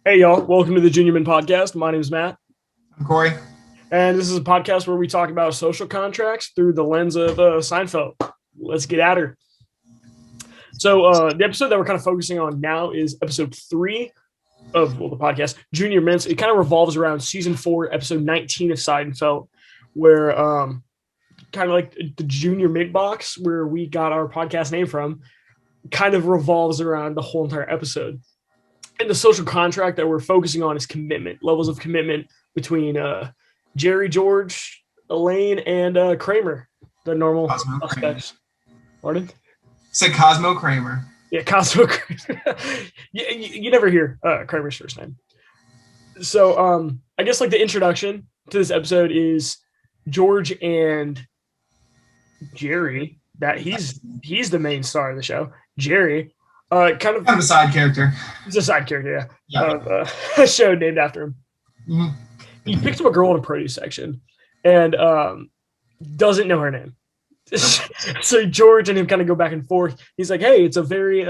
Hey, y'all. Welcome to the Junior Men Podcast. My name is Matt. I'm Corey. And this is a podcast where we talk about social contracts through the lens of Seinfeld. Let's get at her. So the episode that we're kind of focusing on now is episode 3 of the podcast, Junior Mints. It kind of revolves around season 4, episode 19 of Seinfeld, where kind of like the Junior Mint box, where we got our podcast name from, kind of revolves around the whole entire episode. And the social contract that we're focusing on is commitment, levels of commitment between Jerry, George, Elaine, and Kramer, the normal Cosmo suspects. Pardon? Said Cosmo Kramer. Yeah, Cosmo Kramer. you never hear Kramer's first name. So I guess like the introduction to this episode is George and Jerry. That he's the main star of the show. Jerry, kind of a side character. He's a side character, yeah. Of a show named after him. Mm-hmm. He picks up a girl in a produce section and doesn't know her name. So George and him kind of go back and forth. He's like, hey, it's a very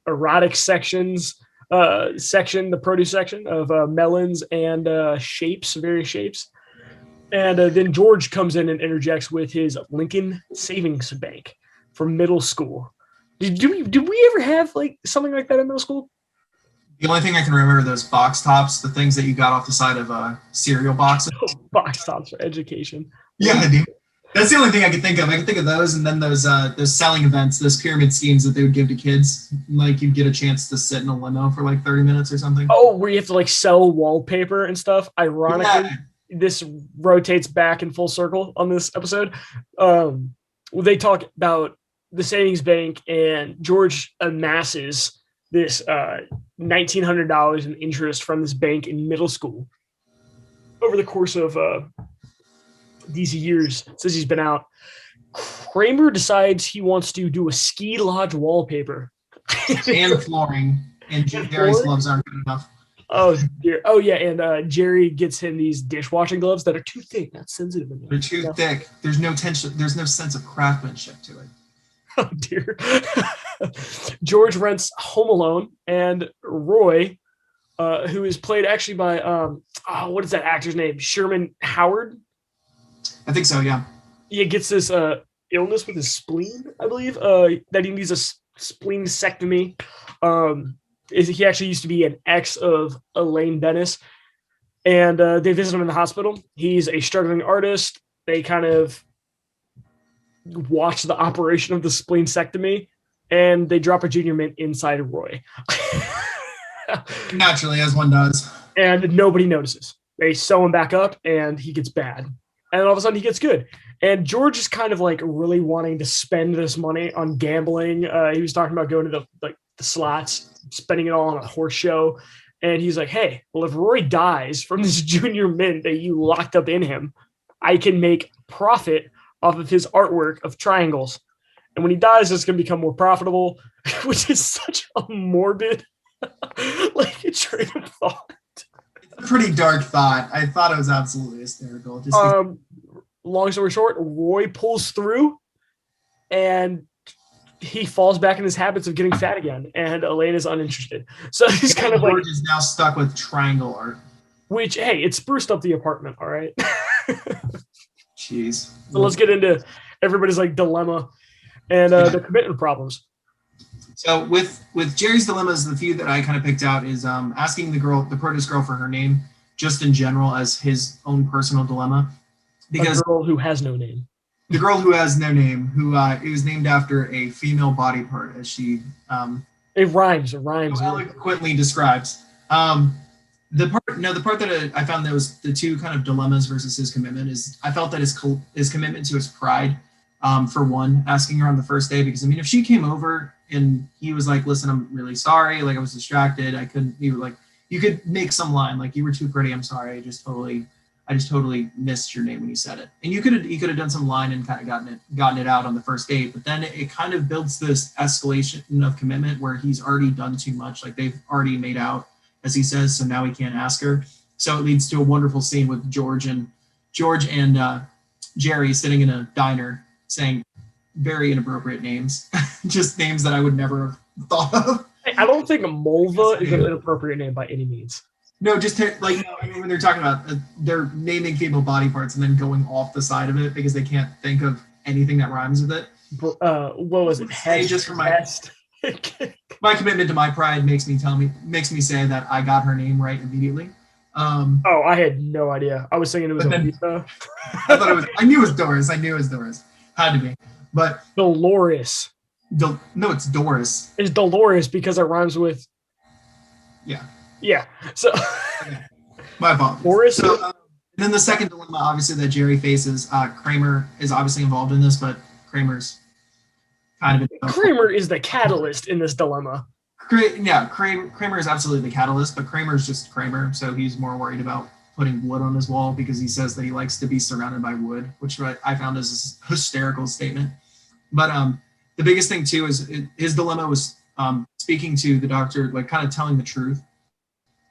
erotic section, the produce section of melons and various shapes. And then George comes in and interjects with his Lincoln Savings Bank from middle school. Did we ever have like something like that in middle school? The only thing I can remember are those box tops, the things that you got off the side of cereal boxes. Box tops for education. Yeah, dude. That's the only thing I can think of. I can think of those, and then those selling events, those pyramid schemes that they would give to kids. Like you'd get a chance to sit in a limo for like 30 minutes or something. Oh, where you have to like sell wallpaper and stuff. Ironically, This rotates back in full circle on this episode. They talk about the savings bank, and George amasses this $1,900 in interest from this bank in middle school over the course of these years since he's been out. Kramer decides he wants to do a ski lodge wallpaper and flooring, and Jerry's gloves aren't good enough. Oh dear. Oh yeah, and Jerry gets him these dishwashing gloves that are too thick, not sensitive enough. They're too thick. There's no tension. There's no sense of craftsmanship to it. Oh dear. George rents Home Alone, and Roy, who is played actually by what is that actor's name? Sherman Howard. I think so. Yeah. He gets this illness with his spleen, I believe. That he needs a spleenectomy. He actually used to be an ex of Elaine Bennis, and they visit him in the hospital. He's a struggling artist. They kind of watch the operation of the spleenectomy, and they drop a Junior Mint inside of Roy. Naturally, as one does. And nobody notices. They sew him back up, and he gets bad. And all of a sudden, he gets good. And George is kind of like really wanting to spend this money on gambling. He was talking about going to the slots, spending it all on a horse show. And he's like, hey, well, if Roy dies from this Junior Mint that you locked up in him, I can make profit off of his artwork of triangles. And when he dies, it's going to become more profitable, which is such a morbid like a train of thought. It's a pretty dark thought. I thought it was absolutely hysterical. Long story short, Roy pulls through and he falls back in his habits of getting fat again, and Elaine is uninterested. So he's kind of like George is now stuck with triangle art. Which, hey, it spruced up the apartment, all right? Jeez. So let's get into everybody's like dilemma and the commitment problems. So with Jerry's dilemmas, the few that I kind of picked out is asking the produce girl for her name, just in general as his own personal dilemma. Because a girl who has no name. The girl who has no name, who it was named after a female body part, as she it rhymes. Eloquently describes. The part that I found that was the two kind of dilemmas versus his commitment is I felt that his commitment to his pride, for one, asking her on the first day, because I mean, if she came over and he was like, listen, I'm really sorry, like I was distracted, I couldn't, you were like, you could make some line like, you were too pretty, I'm sorry, I just totally missed your name when you said it. And you could have done some line and kind of gotten it out on the first date, but then it kind of builds this escalation of commitment where he's already done too much, like they've already made out, as he says, so now he can't ask her. So it leads to a wonderful scene with George and Jerry sitting in a diner saying very inappropriate names, just names that I would never have thought of. I don't think Mulva is an inappropriate name by any means. No, just like no, I mean when they're talking about they're naming female body parts and then going off the side of it because they can't think of anything that rhymes with it. What was it? Hey, just for my commitment to my pride makes me say that I got her name right immediately. Oh, I had no idea. I was thinking it was Elisa. I thought it was. I knew it was Doris. I knew it was Doris. Had to be, but Dolores. No, it's Doris. It's Dolores because it rhymes with. Yeah. Yeah. So. Okay. My apologies. Doris. So, then the second dilemma, obviously, that Jerry faces, Kramer is obviously involved in this, but Kramer's kind of. Kramer is the catalyst in this dilemma. Kramer is absolutely the catalyst, but Kramer's just Kramer, so he's more worried about putting wood on his wall because he says that he likes to be surrounded by wood, which I found is a hysterical statement. But the biggest thing too is his dilemma was speaking to the doctor, like kind of telling the truth,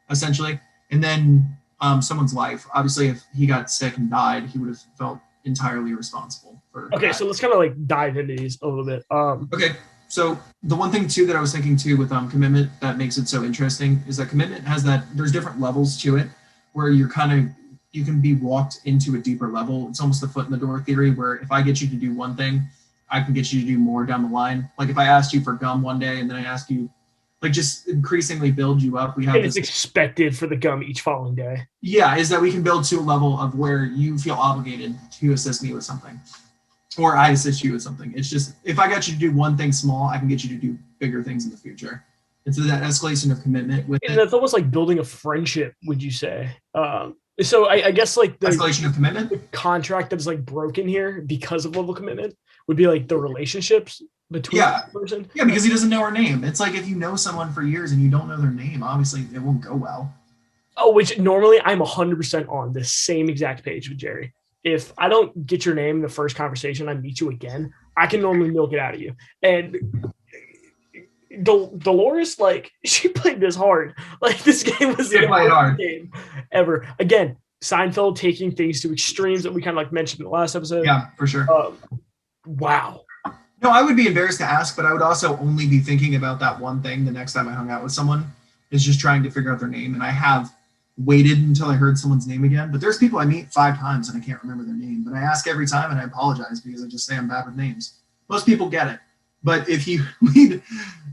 essentially, and then someone's life. Obviously, if he got sick and died, he would have felt entirely responsible for. Okay, so let's kind of like dive into these a little bit. Okay. So the one thing too that I was thinking too with commitment that makes it so interesting is that commitment has there's different levels to it where you can be walked into a deeper level. It's almost the foot in the door theory where if I get you to do one thing, I can get you to do more down the line. Like if I asked you for gum one day and then I ask you, like just increasingly build you up. We have it's expected for the gum each following day. Yeah, is that we can build to a level of where you feel obligated to assist me with something. Or I assist you with something. It's just, if I got you to do one thing small, I can get you to do bigger things in the future. And so that escalation of commitment with that's almost like building a friendship, would you say? So I guess like the escalation of commitment, the contract that is like broken here because of level of commitment would be like the relationships between the person. Yeah, because he doesn't know her name. It's like if you know someone for years and you don't know their name, obviously it won't go well. Oh, which normally I'm 100% on the same exact page with Jerry. If I don't get your name in the first conversation, I meet you again, I can normally milk it out of you. And Dolores, like, she played this hard. Like, this game was the hardest game ever. Again, Seinfeld taking things to extremes that we kind of like mentioned in the last episode. Yeah, for sure. Wow. No, I would be embarrassed to ask, but I would also only be thinking about that one thing the next time I hung out with someone, is just trying to figure out their name. And I have waited until I heard someone's name again. But there's people I meet 5 times and I can't remember their name. But I ask every time and I apologize because I just say I'm bad with names. Most people get it. But if you need,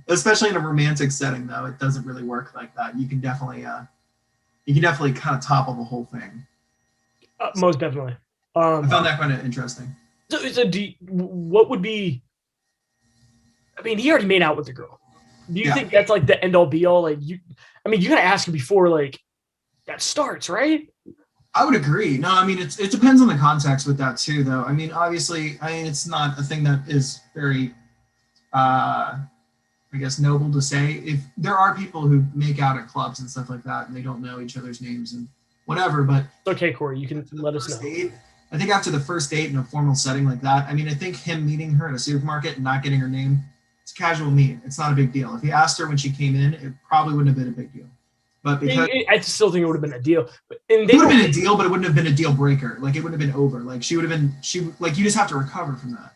especially in a romantic setting, though, it doesn't really work like that. You can definitely kind of topple the whole thing. Most definitely. I found that kind of interesting. So what would be? I mean, he already made out with the girl. Do you think that's like the end all be all? Like you gotta ask him before like that starts, right? I would agree. No, I mean it depends on the context with that too, though. I mean, obviously, it's not a thing that is very, I guess, noble to say. If there are people who make out at clubs and stuff like that, and they don't know each other's names and whatever, but okay, Corey, you can let us know. I think after the first date in a formal setting like that, I mean, I think him meeting her at a supermarket and not getting her name, it's a casual meet. It's not a big deal. If he asked her when she came in, it probably wouldn't have been a big deal. But because I still think it would have been a deal. It would have been a deal, but it wouldn't have been a deal breaker. Like it wouldn't have been over. Like you just have to recover from that.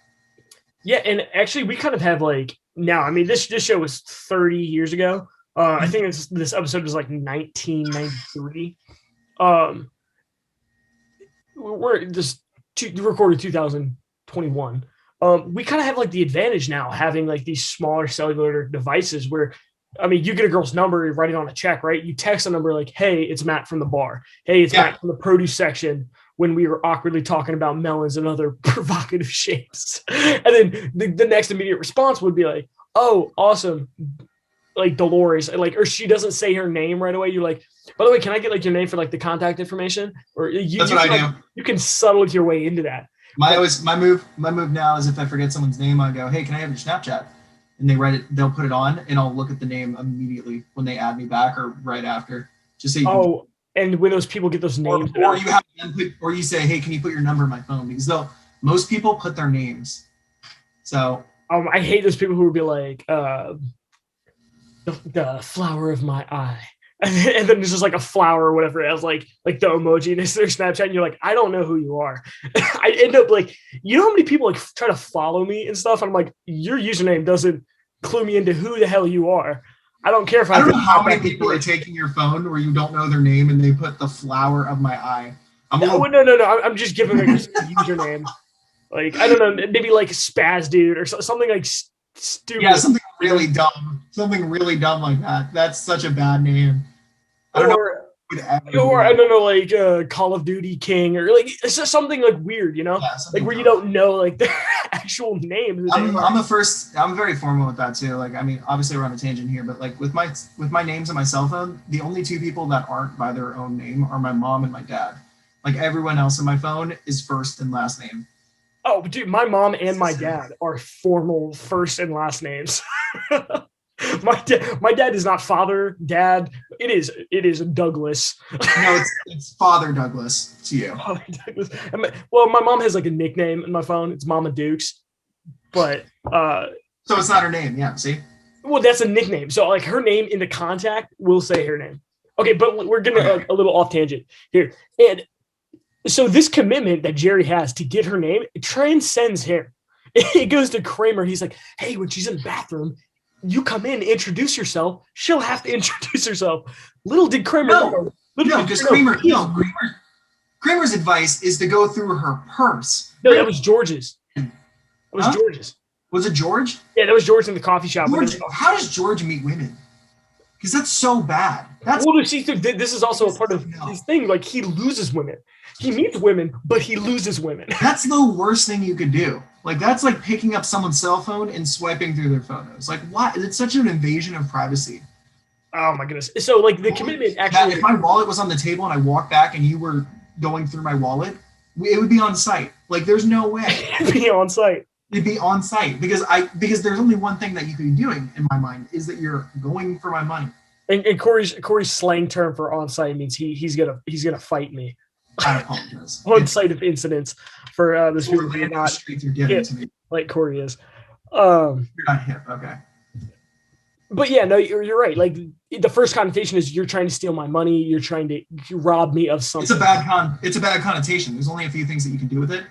Yeah, and actually we kind of have like now. I mean, this show was 30 years ago. I think this episode was like 1993. We're just recorded 2021. We kind of have like the advantage now having like these smaller cellular devices where, I mean, you get a girl's number, you write it on a check, right? You text a number like, hey, it's Matt from the bar. Hey, it's Matt from the produce section when we were awkwardly talking about melons and other provocative shapes. And then the next immediate response would be like, oh, awesome. Like Dolores, like, or she doesn't say her name right away. You're like, by the way, can I get like your name for like the contact information? Or that's what I do. You can subtle your way into that. My move now is if I forget someone's name, I go, hey, can I have your Snapchat? And they write it, they'll put it on, and I'll look at the name immediately when they add me back or right after. Just so and when those people get those names, or you say, hey, can you put your number in my phone? Because most people put their names. So I hate those people who would be like, the flower of my eye. And then there's just like a flower or whatever it has, like the emoji, and it's their Snapchat, and you're like, I don't know who you are. I end up like, you know how many people like try to follow me and stuff? And I'm like, your username doesn't clue me into who the hell you are. I don't care if I don't know how many people are taking your phone where you don't know their name and they put the flower of my eye. No. I'm just giving like a username. Like, I don't know, maybe like Spaz Dude or something like stupid. Yeah, something really dumb. Something really dumb like that. That's such a bad name. I don't know. Or I don't know, like Call of Duty King, or like it's just something like weird, you know, like where you don't know like their actual names. I'm very formal with that too. Like, I mean, obviously we're on a tangent here, but like with my names on my cell phone, the only two people that aren't by their own name are my mom and my dad. Like everyone else on my phone is first and last name. Oh, dude, my mom and my dad are formal first and last names. My dad is not father, dad. It is Douglas. No, it's Father Douglas to you. Well, my mom has like a nickname in my phone. It's Mama Dukes, but so it's not her name. Yeah, see. Well, that's a nickname. So like her name in the contact will say her name. Okay, but we're getting a little off tangent here. And so this commitment that Jerry has to get her name, it transcends him. It goes to Kramer. He's like, hey, when she's in the bathroom, you come in, introduce yourself. She'll have to introduce herself. Little did Kramer know. Because Kramer's advice is to go through her purse. No, that was George's. George's. Was it George? Yeah, that was George in the coffee shop. How does George meet women? Because that's so bad. This is also a part of his thing. Like, he loses women. He meets women, but he loses women. That's the worst thing you could do. Like, that's like picking up someone's cell phone and swiping through their photos. Like, why? It's such an invasion of privacy. Oh my goodness. So like the commitment actually. If my wallet was on the table and I walked back and you were going through my wallet, it would be on site. Like, there's no way. It'd be on site. It'd be on site because there's only one thing that you could be doing in my mind is that you're going for my money. And Corey's slang term for on site means he's gonna fight me. I apologize. On site of incidents for this people who are not streets are getting to me. Like Corey is. You're not hip, okay. But yeah, no, you're right. Like the first connotation is you're trying to steal my money. You're trying to rob me of something. It's a bad connotation. There's only a few things that you can do with it,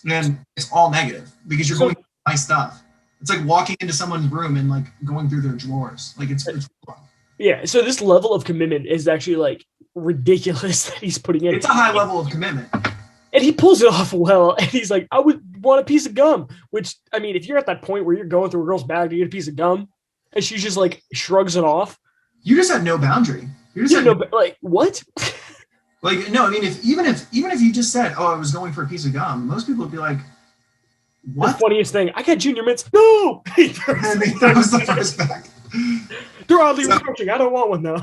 and it's all negative because you're going to buy stuff. It's like walking into someone's room and like going through their drawers. Like it's wrong. Yeah. So this level of commitment is actually like ridiculous that he's putting in. It's a high level of commitment. And he pulls it off well. And he's like, I would want a piece of gum. Which, I mean, if you're at that point where you're going through a girl's bag to get a piece of gum, and she just like shrugs it off. You just had no boundary. Like what? Like no, I mean, even if you just said, "Oh, I was going for a piece of gum," most people would be like, "What?" The funniest thing, I got Junior Mints. No, and he throws the first back. They're oddly refreshing. I don't want one though.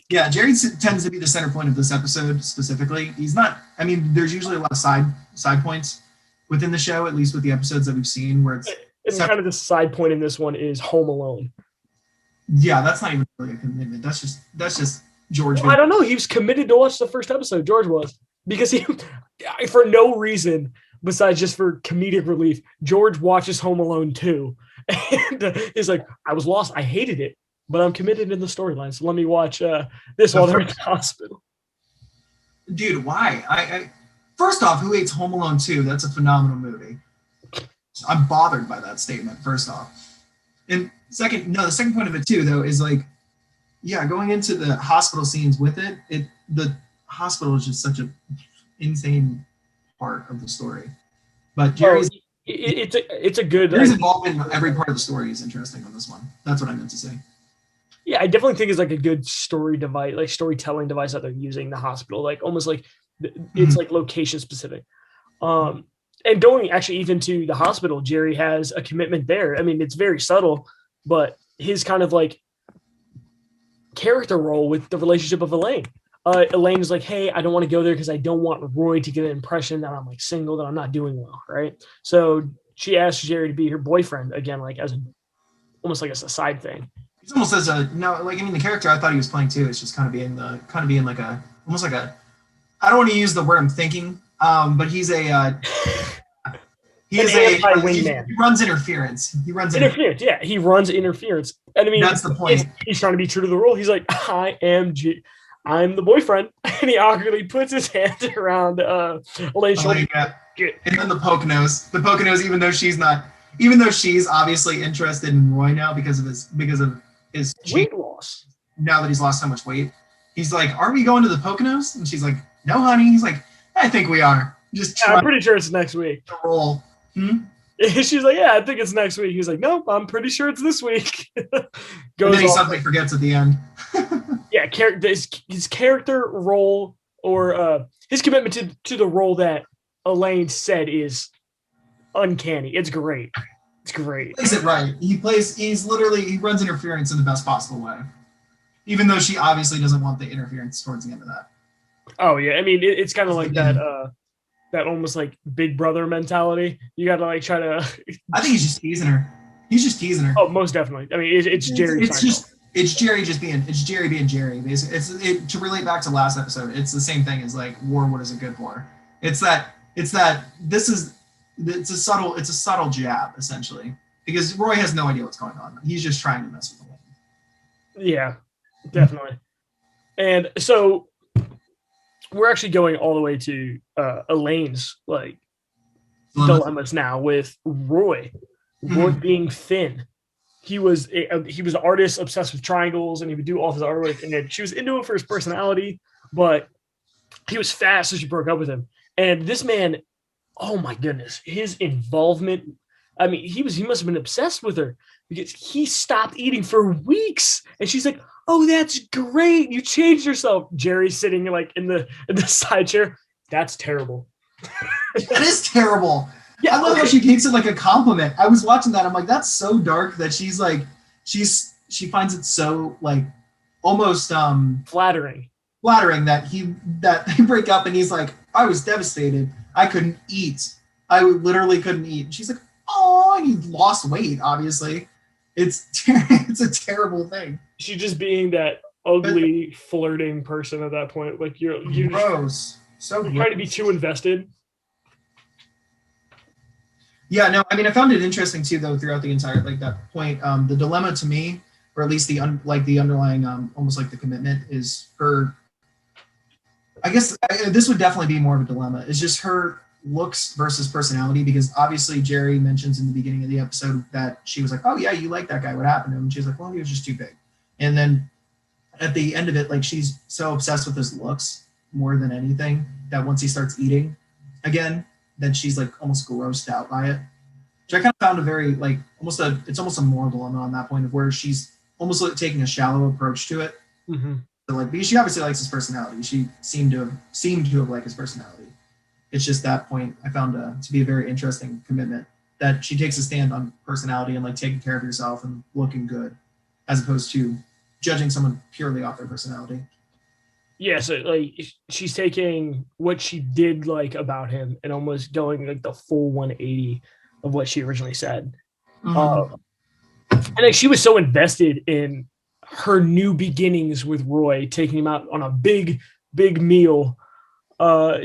Yeah, Jerry tends to be the center point of this episode specifically. He's not. I mean, there's usually a lot of side points within the show, at least with the episodes that we've seen, where it's kind of the side point in this one is Home Alone. Yeah, that's not even really a commitment. That's just George. Well, I don't know. He was committed to watch the first episode. George was, because he, for no reason besides just for comedic relief, George watches Home Alone 2. And he's like, I was lost. I hated it, but I'm committed in the storyline. So let me watch this while they're in the hospital. Dude, why? I first off, who hates Home Alone 2? That's a phenomenal movie. I'm bothered by that statement, first off. And the second point of it too, though, is like, yeah, going into the hospital scenes with the hospital is just such an insane part of the story. But Jerry's it's a good. Jerry's involvement in every part of the story is interesting on this one. That's what I meant to say. Yeah, I definitely think it's like a good storytelling device that they're using, the hospital, like almost like it's like location specific. And going actually even to the hospital, Jerry has a commitment there. I mean, it's very subtle, but his kind of like character role with the relationship of Elaine. Elaine is like, hey, I don't want to go there because I don't want Roy to get an impression that I'm like single, that I'm not doing well, right? So she asks Jerry to be her boyfriend again, like as almost like as a side thing. It's almost as the character I thought he was playing too is just kind of being like a almost like a, I don't want to use the word I'm thinking, but he's a he runs interference. He runs interference. Yeah, he runs interference. And I mean, that's the point. He's trying to be true to the role. He's like, I'm the boyfriend, and he awkwardly puts his hand around Elaine's shoulder. Yeah. And then the poke nose, even though she's obviously interested in Roy now because of his weight loss. Now that he's lost so much weight, he's like, "Aren't we going to the Poconos?" And she's like, "No, honey." He's like, "I think we are." Just I'm pretty sure it's next week. To roll. She's like, "Yeah, I think it's next week." He's like, "Nope, I'm pretty sure it's this week." And then he suddenly forgets at the end. Yeah, his character role or his commitment to the role that Elaine said is uncanny. It's great. It's great. He plays it right. He runs interference in the best possible way. Even though she obviously doesn't want the interference towards the end of that. Oh yeah, I mean it's kind of like that almost like Big Brother mentality. You got to like try to. I think he's just teasing her. Oh, most definitely. I mean, it's Jerry. It's Jerry being Jerry. Basically, to relate back to last episode. It's the same thing as like war. What is it good for? It's a subtle jab essentially because Roy has no idea what's going on. He's just trying to mess with the lady. Yeah, definitely. And so we're actually going all the way to Elaine's like dilemmas now with Roy. Roy being thin. He was an artist obsessed with triangles, and he would do all his artwork. And she was into him for his personality, but he was fat, so she broke up with him. And this man, oh my goodness, his involvement. I mean, he must have been obsessed with her because he stopped eating for weeks, and she's like, "Oh, that's great! You changed yourself." Jerry sitting like in the side chair. That's terrible. That is terrible. Yeah, I love how she takes it like a compliment. I was watching that. I'm like, that's so dark that she finds it so like almost flattering that they break up and he's like, I was devastated. I couldn't eat. I literally couldn't eat. And she's like, oh, and he lost weight. Obviously, it's a terrible thing. She's just being that ugly flirting person at that point. Like you're gross. So you're trying to be too invested. Yeah, no, I mean, I found it interesting too, though, throughout the entire like that point. The dilemma to me, or at least the underlying, almost like the commitment, is her. I guess this would definitely be more of a dilemma. Is just her looks versus personality, because obviously Jerry mentions in the beginning of the episode that she was like, "Oh yeah, you like that guy? What happened to him?" And she's like, "Well, he was just too big." And then at the end of it, like she's so obsessed with his looks more than anything that once he starts eating again, then she's like almost grossed out by it, which I kind of found a very like it's almost a moral dilemma on that point of where she's almost like taking a shallow approach to it. Mm-hmm. So like, because she obviously likes his personality. She seemed to have liked his personality. It's just that point I found to be a very interesting commitment, that she takes a stand on personality and like taking care of yourself and looking good, as opposed to judging someone purely off their personality. Yeah, so like she's taking what she did like about him and almost going like the full 180 of what she originally said. Mm-hmm. And like she was so invested in her new beginnings with Roy, taking him out on a big meal.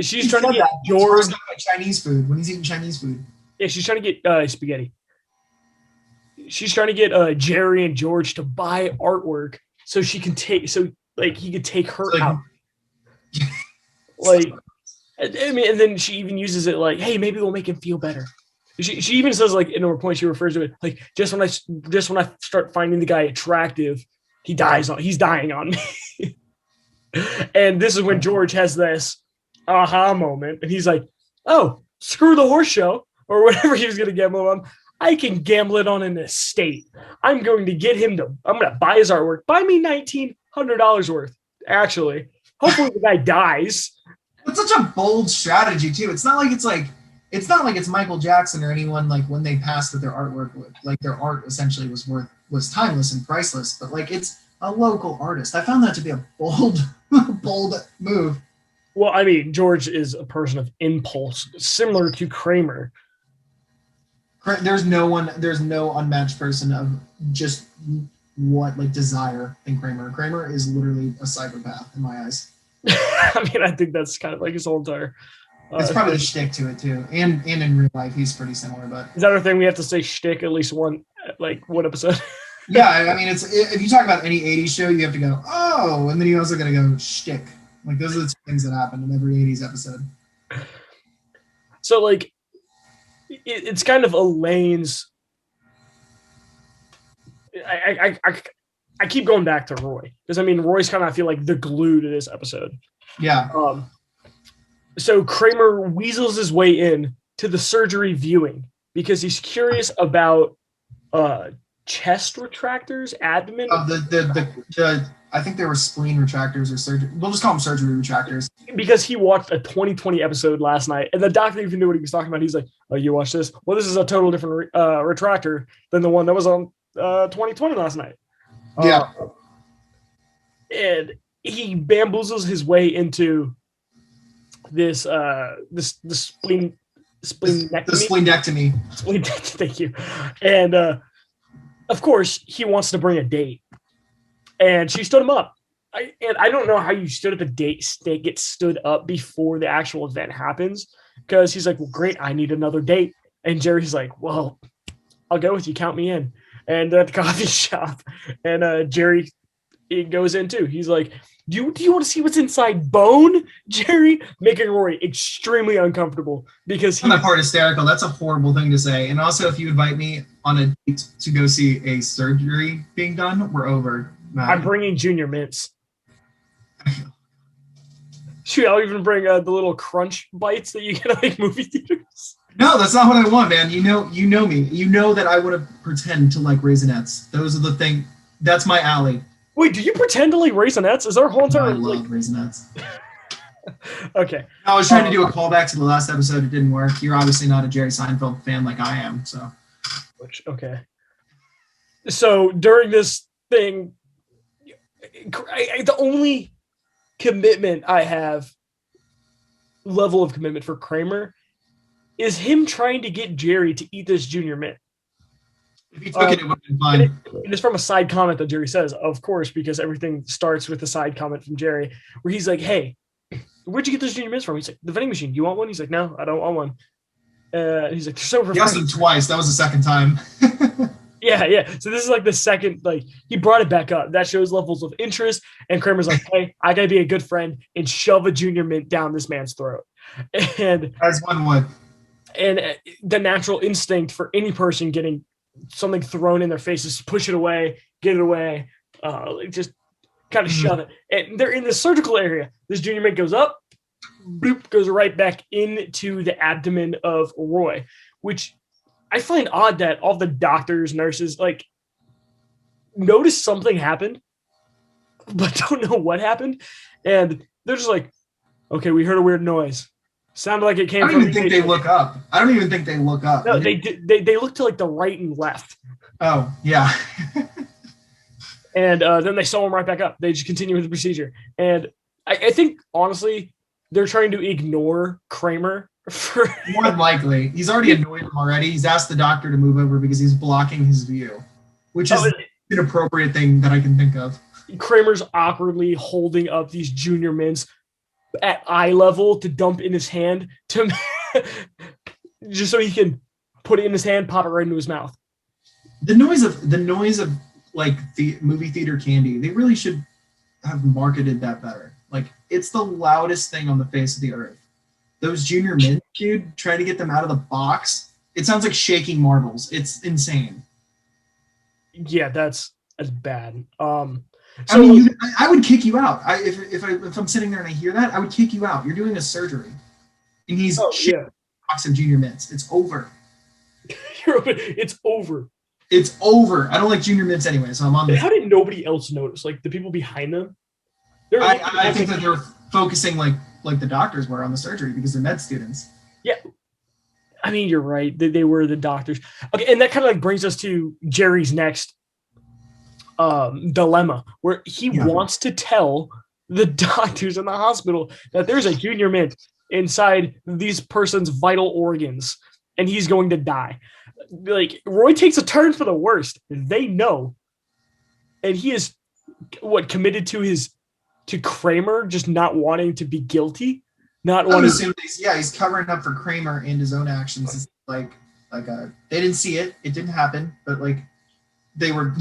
She's trying to get George Chinese food when he's eating Chinese food. Yeah, she's trying to get spaghetti. She's trying to get Jerry and George to buy artwork so she can take like he could take her out. Like, I mean, and then she even uses it like, "Hey, maybe we'll make him feel better." She even says like in her point she refers to it like, just when I start finding the guy attractive, he's dying on me. And this is when George has this aha moment, and he's like, "Oh, screw the horse show," or whatever he was going to gamble on. I can gamble it on an estate. I'm going to get him I'm going to buy his artwork. Buy me $1,900 worth, actually. Hopefully the guy dies. It's such a bold strategy, too. It's not like it's Michael Jackson or anyone, like, when they passed that their artwork, like, their art essentially was timeless and priceless. But, like, it's a local artist. I found that to be a bold move. Well, I mean, George is a person of impulse, similar to Kramer. There's no unmatched person of just what like desire than Kramer. Kramer is literally a psychopath in my eyes. I mean, I think that's kind of like his whole entire. It's probably the shtick to it too, and in real life he's pretty similar. But is that our thing? We have to say shtick at least one episode. Yeah, I mean, if you talk about any '80s show, you have to go oh, and then you also got to go shtick. Like those are the two things that happen in every '80s episode. So like. It's kind of Elaine's. I keep going back to Roy because I mean Roy's kind of I feel like the glue to this episode. Yeah. So Kramer weasels his way in to the surgery viewing because he's curious about chest retractors, abdomen. I think they were spleen retractors or surgery. We'll just call them surgery retractors. Because he watched a 2020 episode last night, and the doctor even knew what he was talking about. He's like, "Oh, you watched this? Well, this is a total different retractor than the one that was on 2020 last night." Yeah. And he bamboozles his way into this the spleen splenectomy. The spleenectomy. Thank you. And of course, he wants to bring a date, and she stood him up. I don't know how you stood up a date, get stood up before the actual event happens, because he's like, "Well, great, I need another date," and Jerry's like, "Well, I'll go with you, count me in." And at the coffee shop, and Jerry goes in too. He's like, do you want to see what's inside bone, Jerry? Making Rory extremely uncomfortable because that part hysterical. That's a horrible thing to say. And also, if you invite me on a date to go see a surgery being done, we're over. Man. I'm bringing Junior Mints. Shoot, I'll even bring the little crunch bites that you get at like movie theaters. No, that's not what I want, man. You know me. You know that I want to pretend to like Raisinets. Those are the thing. That's my alley. Wait, do you pretend to like Raisinets? Is our whole entire... I love Raisinets. Okay. I was trying to do a callback to the last episode. It didn't work. You're obviously not a Jerry Seinfeld fan like I am, so. Okay. So during this thing, the only commitment I have, level of commitment for Kramer, is him trying to get Jerry to eat this Junior Mint. If he took it would have been fine. It is from a side comment that Jerry says, of course, because everything starts with a side comment from Jerry, where he's like, "Hey, where'd you get those Junior Mints from?" He's like, "The vending machine. You want one?" He's like, "No, I don't want one." He's like, "They're so refreshing." He asked him twice. That was the second time. Yeah. So this is like the second, like he brought it back up. That shows levels of interest. And Kramer's like, "Hey, I gotta be a good friend and shove a Junior Mint down this man's throat." And as one would. And the natural instinct for any person getting something thrown in their face is push it away, get it away, just kind of shove it. And they're in the surgical area. This Junior Mint goes up, bloop, goes right back into the abdomen of Roy, which I find odd that all the doctors, nurses, like, notice something happened, but don't know what happened. And they're just like, "Okay, we heard a weird noise. Sounded like it came from..." I don't even think they look up. No, they look to like the right and left. Oh, yeah. And then they sew him right back up. They just continue with the procedure. And I think, honestly, they're trying to ignore Kramer. More than likely. He's already annoyed him already. He's asked the doctor to move over because he's blocking his view, which is an inappropriate thing that I can think of. Kramer's awkwardly holding up these Junior Mints at eye level to dump in his hand to just so he can put it in his hand, pop it right into his mouth. The noise of like the movie theater candy, they really should have marketed that better. Like, it's the loudest thing on the face of the earth. Those Junior Mint, dude, trying to get them out of the box, it sounds like shaking marbles. It's insane. Yeah, that's bad. So, I mean, I would kick you out. If I'm sitting there and I hear that, I would kick you out. You're doing a surgery, and he's a box of Junior Mints. It's over. It's over. It's over. I don't like Junior Mints anyway, so I'm on. How did nobody else notice? Like the people behind them. I think that they're focusing like the doctors were on the surgery because they're med students. Yeah. I mean, you're right. They were the doctors. Okay, and that kind of like brings us to Jerry's next dilemma, where he wants to tell the doctors in the hospital that there's a Junior Mint inside these person's vital organs and he's going to die. Like, Roy takes a turn for the worst. They know. And he is committed to Kramer just not wanting to be guilty. He's covering up for Kramer and his own actions. It's like they didn't see it. It didn't happen, but like they were.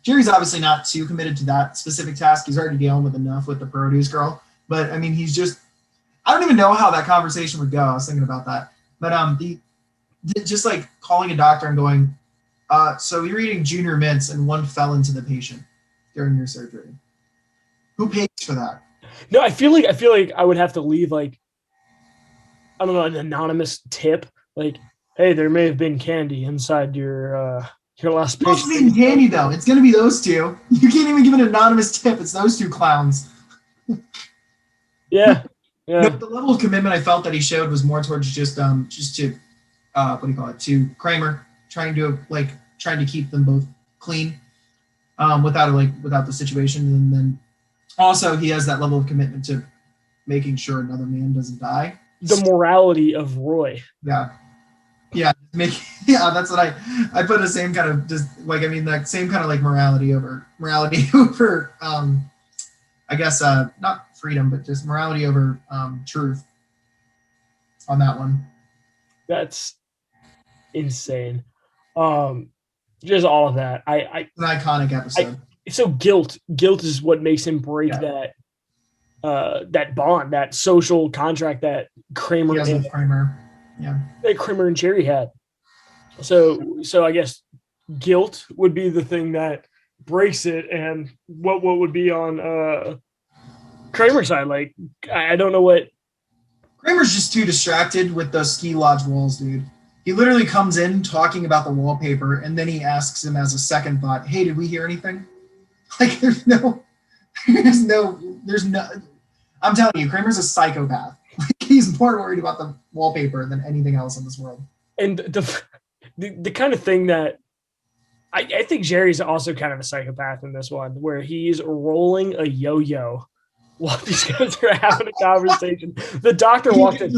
Jerry's obviously not too committed to that specific task. He's already dealing with enough with the produce girl. But I mean, he's just. I don't even know how that conversation would go. I was thinking about that, but just like calling a doctor and going, so you're eating Junior Mints and one fell into the patient. during your surgery? Who pays for that? No, I feel like I would have to leave like, I don't know, an anonymous tip. Like, hey, there may have been candy inside your last Who else patient. is eating candy though? It's gonna be those two. You can't even give an anonymous tip. It's those two clowns. Yeah. No, Yeah. the level of commitment I felt that he showed was more towards just to what do you call it, to Kramer, trying to keep them both clean, without the situation, and then also he has that level of commitment to making sure another man doesn't die. The morality of Roy. Yeah, that's what I put the same kind of that same kind of like morality over I guess not freedom, but just morality over truth on that one. That's insane. Just all of that. It's an iconic episode. So guilt is what makes him break that bond, that social contract that Kramer with Kramer. Yeah. That Kramer and Jerry had. So I guess guilt would be the thing that breaks it, and what would be on Kramer's side? Like, I don't know what. Kramer's just too distracted with those ski lodge walls, dude. He literally comes in talking about the wallpaper, and then he asks him as a second thought, "Hey, did we hear anything?" Like, there's no. I'm telling you, Kramer's a psychopath. Like, he's more worried about the wallpaper than anything else in this world. And the kind of thing that I think Jerry's also kind of a psychopath in this one, where he's rolling a yo-yo while these guys are having a conversation. The doctor walked in.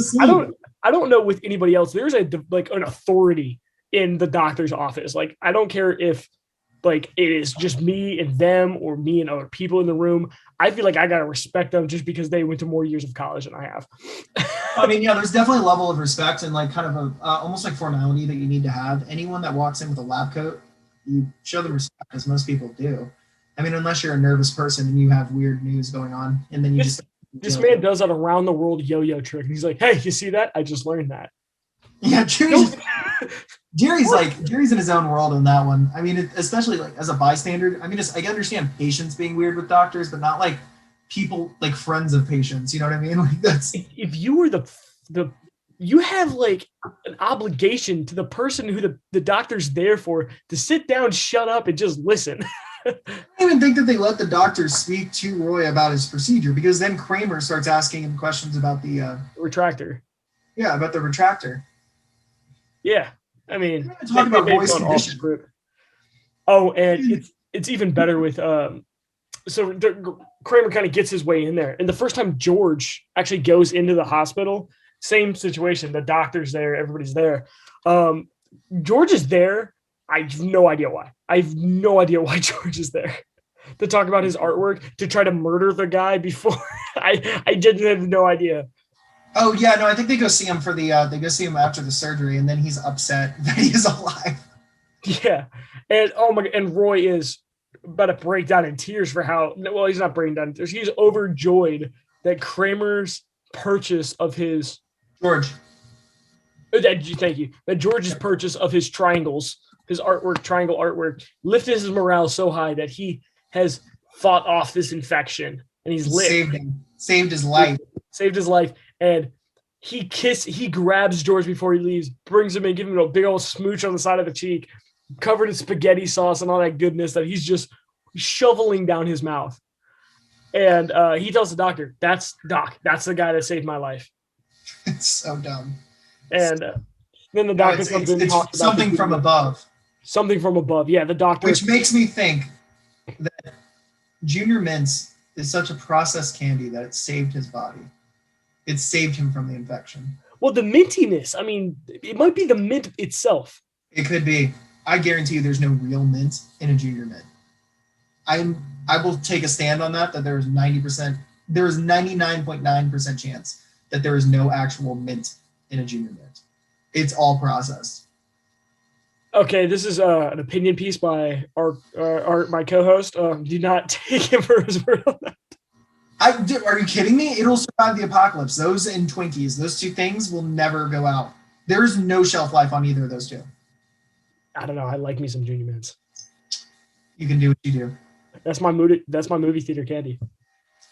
I don't know with anybody else. There's an authority in the doctor's office. Like, I don't care if like it is just me and them or me and other people in the room. I feel like I gotta respect them just because they went to more years of college than I have. I mean, yeah, there's definitely a level of respect and like kind of a almost like formality that you need to have. Anyone that walks in with a lab coat, you show them respect, as most people do. I mean, unless you're a nervous person and you have weird news going on, and then this man does an around the world yo-yo trick, and he's like, "Hey, you see that? I just learned that." Yeah, Jerry's in his own world on that one. I mean, especially like as a bystander. I mean, I understand patients being weird with doctors, but not like people like friends of patients. You know what I mean? Like, that's if you were you have like an obligation to the person who the doctor's there for to sit down, shut up, and just listen. I don't even think that they let the doctor speak to Roy about his procedure, because then Kramer starts asking him questions about the retractor. Yeah, about the retractor. Yeah, I mean, talk about Roy's condition. Oh, and it's even better with so Kramer kind of gets his way in there, and the first time George actually goes into the hospital, same situation. The doctor's there, everybody's there. George is there. I have no idea why. George is there. To talk about his artwork, to try to murder the guy before. I didn't have no idea. Oh yeah, no, I think they go see him they go see him after the surgery, and then he's upset that he is alive. Yeah, and oh my, and Roy is about to break down in tears for he's not breaking down in tears. He's overjoyed that Kramer's purchase of his thank you. That George's purchase of his triangles, his triangle artwork, lifted his morale so high that he has fought off this infection, and he's saved his life. And he grabs George before he leaves, brings him in, gives him a big old smooch on the side of the cheek, covered in spaghetti sauce and all that goodness that he's just shoveling down his mouth. And he tells the doctor, that's the guy that saved my life. It's so dumb. And then the doctor comes in and talks about something from above. Something from above. Yeah, the doctor. Which makes me think that Junior Mints is such a processed candy that it saved his body. It saved him from the infection. Well, the mintiness. I mean, it might be the mint itself. It could be. I guarantee you there's no real mint in a Junior Mint. I will take a stand on that there is 99.9% chance that there is no actual mint in a Junior Mint. It's all processed. Okay, this is an opinion piece by my co-host. Do not take him for his word on that. Are you kidding me? It'll survive the apocalypse. Those and Twinkies, those two things will never go out. There's no shelf life on either of those two. I don't know. I like me some Junior Mints. You can do what you do. That's my movie. That's my movie theater candy.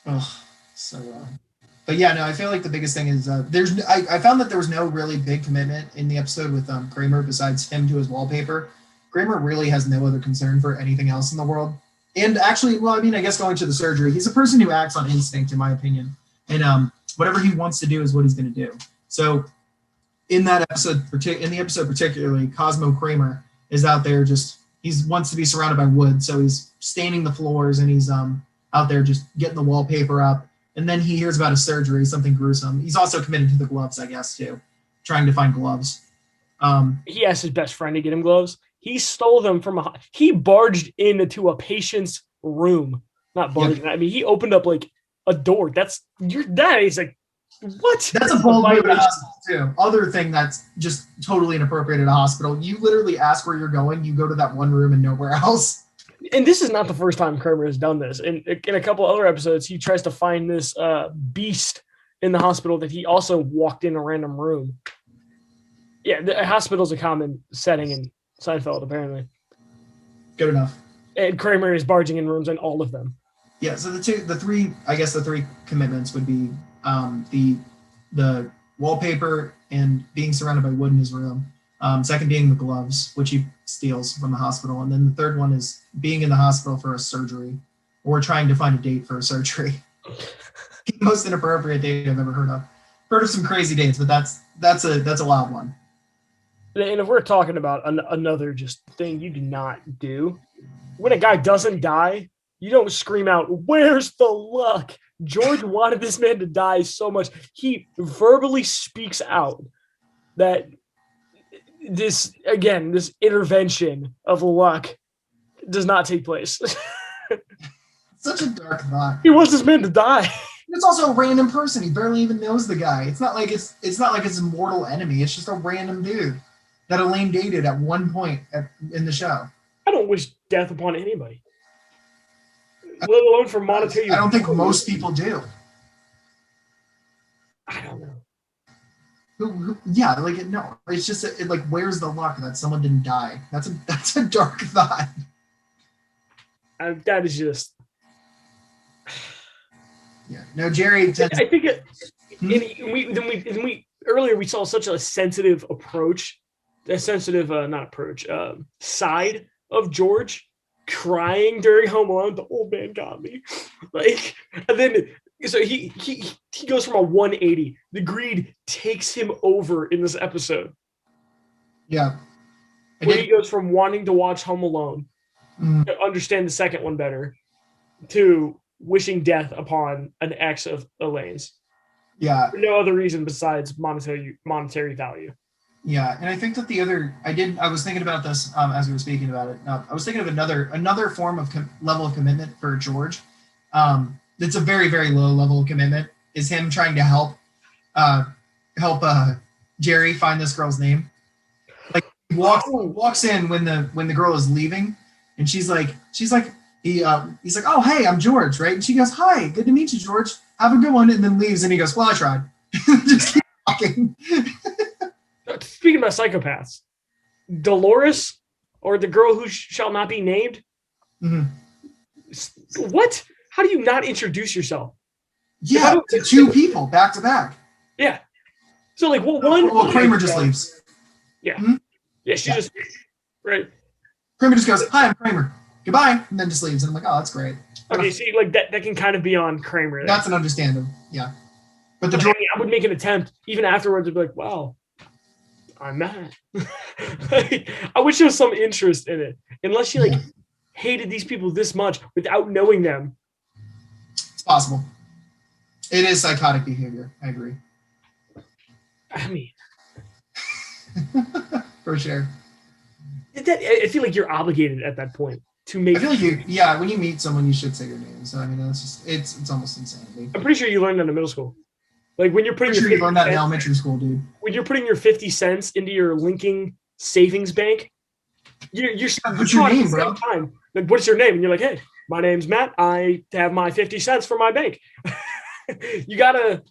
Oh, so wrong. But yeah, no, I feel like the biggest thing is I found that there was no really big commitment in the episode with Kramer besides him to his wallpaper. Kramer really has no other concern for anything else in the world. And actually, well, I mean, I guess going to the surgery, he's a person who acts on instinct, in my opinion. And whatever he wants to do is what he's going to do. So in that episode, in the episode particularly, Cosmo Kramer is out there he wants to be surrounded by wood. So he's staining the floors and he's out there just getting the wallpaper up. And then he hears about a surgery, something gruesome. He's also committed to the gloves, I guess, too, trying to find gloves. He asked his best friend to get him gloves. He stole them he barged into a patient's room. Not barged. Yep. I mean, he opened up like a door. That is like, what? That's a bold move at a hospital, too. Other thing that's just totally inappropriate at a hospital. You literally ask where you're going. You go to that one room and nowhere else. And this is not the first time Kramer has done this. In a couple other episodes, he tries to find this beast in the hospital that he also walked in a random room. Yeah, the hospital's a common setting in Seinfeld, apparently. Good enough. And Kramer is barging in rooms in all of them. Yeah, so the three commitments would be the wallpaper and being surrounded by wood in his room. Second being the gloves, which he steals from the hospital. And then the third one is being in the hospital for a surgery or trying to find a date for a surgery. The most inappropriate date I've ever heard of. Heard of some crazy dates, but that's a wild one. And if we're talking about another just thing you do not do, when a guy doesn't die, you don't scream out, "Where's the luck?" George wanted this man to die so much. He verbally speaks out that this intervention of luck does not take place. Such a dark thought. He wants this man to die. It's also a random person. He barely even knows the guy. It's not like it's a mortal enemy. It's just a random dude that Elaine dated at one point in the show. I don't wish death upon anybody, let alone for monetary. I don't think most people do. I don't know. Yeah, no. It's just where's the luck that someone didn't die? That's a dark thought. That is just. Yeah. No, Jerry. I think earlier we saw such a sensitive approach, side of George crying during Home Alone. The old man got me, and then. So he goes from a 180. The greed takes him over in this episode. Yeah. Where he goes from wanting to watch Home Alone to understand the second one better to wishing death upon an ex of Elaine's. Yeah. For no other reason besides monetary value. Yeah, and I think that I was thinking about this as we were speaking about it. I was thinking of another form of level of commitment for George. It's a very, very low level of commitment, is him trying to help Jerry find this girl's name. Like he walks in when the girl is leaving, and he's like, "Oh, hey, I'm George," right? And she goes, "Hi, good to meet you, George. Have a good one," and then leaves, and he goes, "Well, I tried." Just keep talking. Speaking about psychopaths, Dolores, or the girl who shall not be named. Mm-hmm. What? How do you not introduce yourself? Yeah, to two people back to back. Yeah. So one. Kramer just leaves. Yeah. Mm-hmm. Yeah, she just right. Kramer just goes, "Hi, I'm Kramer. Goodbye," and then just leaves. And I'm like, "Oh, that's great." Okay, see, that can kind of be on Kramer. That's an understandable. Yeah. But I would make an attempt even afterwards to be like, "Wow, I'm mad." I wish there was some interest in it, unless she hated these people this much without knowing them. It's possible. It is psychotic behavior. I agree. I mean, for sure. I feel like you're obligated at that point to make. I feel like when you meet someone, you should say your name. So I mean, that's just it's almost insanity. I'm pretty sure you learned that in middle school. Like when you're putting you learned that in elementary school, dude. When you're putting your 50 cents into your linking savings bank, you're what's your name, bro? Time. Like, what's your name? And you're like, "Hey, my name's Matt. I have my 50 cents for my bank." You gotta.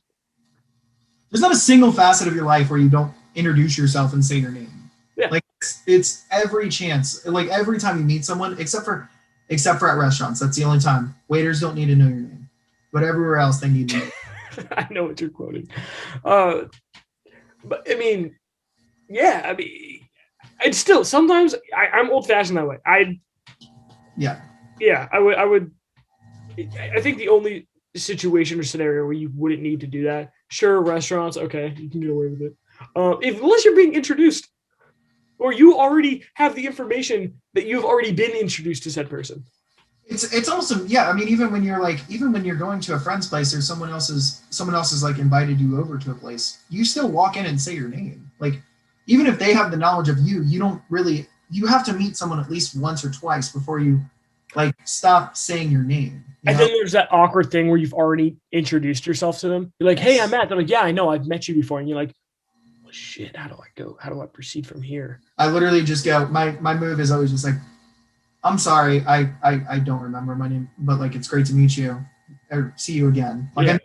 There's not a single facet of your life where you don't introduce yourself and say your name. Yeah. Like it's every chance. Like every time you meet someone, except for except for at restaurants. That's the only time. Waiters don't need to know your name, but everywhere else they need to know. I know what you're quoting. But I mean, yeah, I mean, it's still sometimes I'm old fashioned that way. Yeah. I would. I think the only situation or scenario where you wouldn't need to do that, sure, restaurants, okay, you can get away with it. Unless you're being introduced, or you already have the information that you've already been introduced to said person. It's also, yeah, I mean, even when you're going to a friend's place or someone else is like invited you over to a place, you still walk in and say your name. Like, even if they have the knowledge of you, you have to meet someone at least once or twice before you like stop saying your name. And then there's that awkward thing where you've already introduced yourself to them. You're like, hey, I'm Matt. They're like, yeah, I know, I've met you before. And you're like, well, shit, how do I go? How do I proceed from here? I literally just go, my move is always just like, I'm sorry, I don't remember my name, but like, it's great to meet you or see you again. Like, yeah.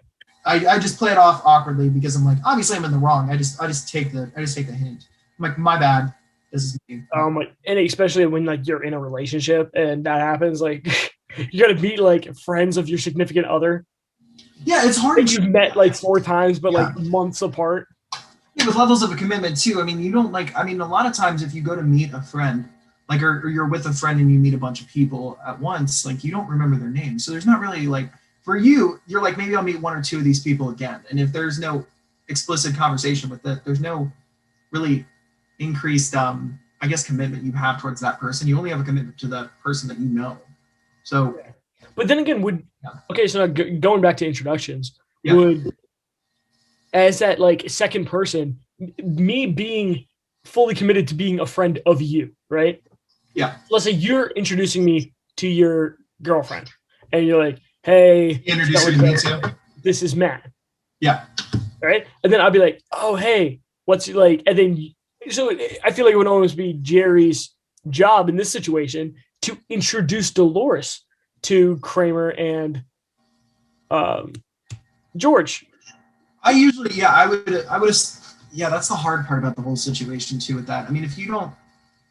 I just play it off awkwardly because I'm like, obviously I'm in the wrong. I just take the hint. I'm like, my bad. This is me. And especially when like you're in a relationship and that happens, like you got to meet like friends of your significant other. Yeah, it's hard. You've met like 4 times, but like months apart. Yeah, with levels of a commitment too. I mean, you don't like. I mean, a lot of times if you go to meet a friend, like, or you're with a friend and you meet a bunch of people at once, like you don't remember their names. So there's not really like, for you, you're like, maybe I'll meet 1 or 2 of these people again. And if there's no explicit conversation with it, there's no really increased, I guess, commitment you have towards that person. You only have a commitment to the person that you know. So, but then again, okay, so now going back to introductions, would, as that like second person, me being fully committed to being a friend of you, right? Yeah. Let's say you're introducing me to your girlfriend, and you're like, "Hey, introduce me to me too. This is Matt." Yeah. Right, and then I'll be like, "Oh, hey, what's like?" And then, so I feel like it would always be Jerry's job in this situation to introduce Dolores to Kramer and George. I would. Yeah, that's the hard part about the whole situation too. With that, I mean, if you don't, at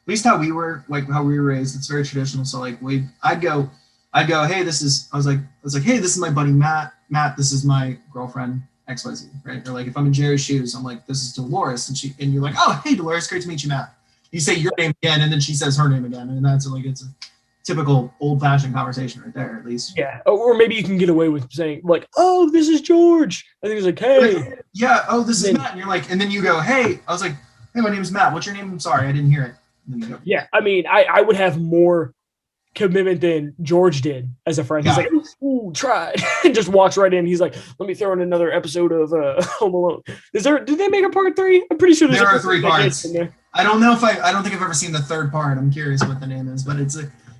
least how we were raised, it's very traditional. So like, I'd go, hey, I was like, hey, this is my buddy Matt. Matt, this is my girlfriend XYZ, right? Or like, if I'm in Jerry's shoes, I'm like, this is Dolores, and you're like, oh, hey, Dolores, great to meet you, Matt. You say your name again, and then she says her name again, and that's like, it's a typical old-fashioned conversation right there, at least. Yeah, or maybe you can get away with saying like, "Oh, this is George." I think it's like, "Hey." Yeah. Oh, this is Matt. And you're like, and then you go, "Hey." I was like, "Hey, my name is Matt. What's your name?" I'm sorry, I didn't hear it. And then you go, yeah, I mean, I would have more commitment than George did as a friend. He's like, "Ooh, try," and just walks right in. He's like, "Let me throw in another episode of Home Alone." Did they make a part 3? I'm pretty sure there are 3 parts. In there. I don't know I don't think I've ever seen the 3rd part. I'm curious what the name is, but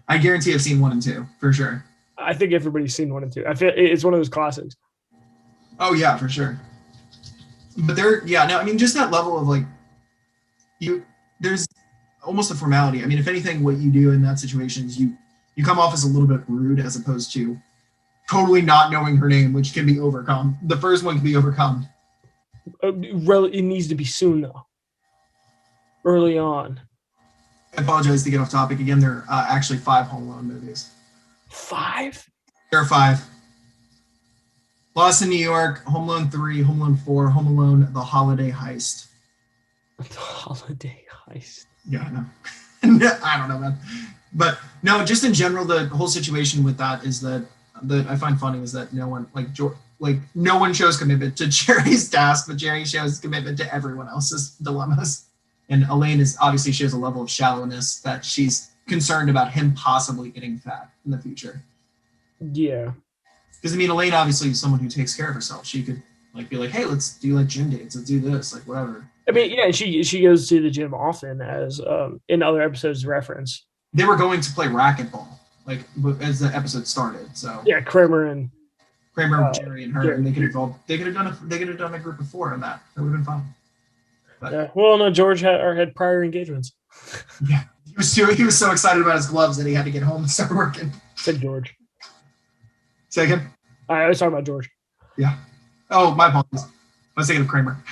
I guarantee I've seen 1 and 2 for sure. I think everybody's seen 1 and 2. I feel it's one of those classics. Oh yeah, for sure. But I mean, just that level of like, there's almost a formality. I mean, if anything, what you do in that situation is you come off as a little bit rude as opposed to totally not knowing her name, which can be overcome. The first one can be overcome. It needs to be soon though. Early on. I apologize to get off topic again. There are actually 5 Home Alone movies. 5? There are 5. Lost in New York, Home Alone 3, Home Alone 4, Home Alone, The Holiday Heist. The Holiday Heist. Yeah, I know. I don't know, man. But no, just in general, the whole situation with that is that I find funny is that no one no one shows commitment to Jerry's task, but Jerry shows commitment to everyone else's dilemmas. And Elaine obviously shows a level of shallowness that she's concerned about him possibly getting fat in the future. Yeah. Because I mean, Elaine obviously is someone who takes care of herself. She could like be like, hey, let's do like gym dates. Let's do this, like whatever. I mean, yeah, she goes to the gym often, as in other episodes reference. They were going to play racquetball, like as the episode started. So yeah, Kramer, Jerry, and her, and they could have done a group of 4 on that. That would have been fun. But, yeah. Well, no, George had prior engagements. Yeah, he was so excited about his gloves that he had to get home and start working. Said George. Say again? I was talking about George. Yeah. Oh, my apologies. I was thinking of Kramer.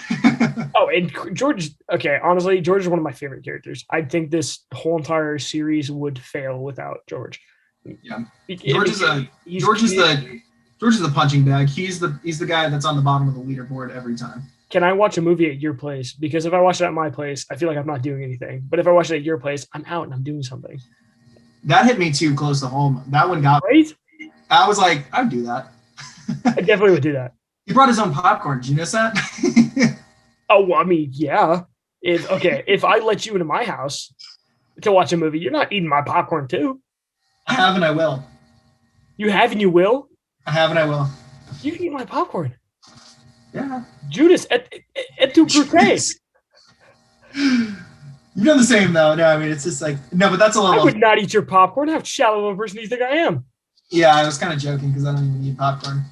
Oh, and George. Okay, honestly, George is one of my favorite characters. I think this whole entire series would fail without George. Yeah. George is the punching bag. He's the guy that's on the bottom of the leaderboard every time. Can I watch a movie at your place? Because if I watch it at my place, I feel like I'm not doing anything. But if I watch it at your place, I'm out and I'm doing something. That hit me too close to home. That one got right. I was like, I'd do that. I definitely would do that. He brought his own popcorn. Did you notice that? Oh, well, I mean, yeah. If I let you into my house to watch a movie, you're not eating my popcorn too. I have and I will. You have and you will? I have and I will. You can eat my popcorn. Yeah. Judas, et tu crutes? You've done the same though. No, I mean it's just like no, but that's a little. I would not eat your popcorn. How shallow of a person do you think I am? Yeah, I was kind of joking because I don't even eat popcorn.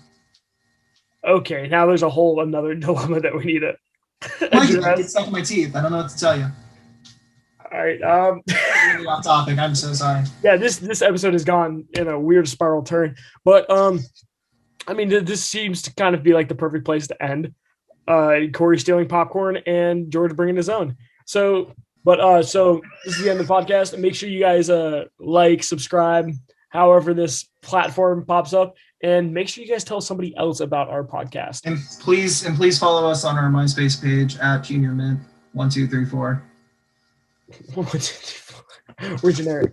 Okay, now there's a whole another dilemma that we need to address. It's stuck in my teeth. I don't know what to tell you. All right. Really off topic. I'm so sorry. Yeah, this episode has gone in a weird spiral turn, but I mean, this seems to kind of be like the perfect place to end. Corey stealing popcorn and George bringing his own. So this is the end of the podcast. Make sure you guys like, subscribe, however this platform pops up, and make sure you guys tell somebody else about our podcast. And please follow us on our MySpace page at Junior Mint 1234. We're generic.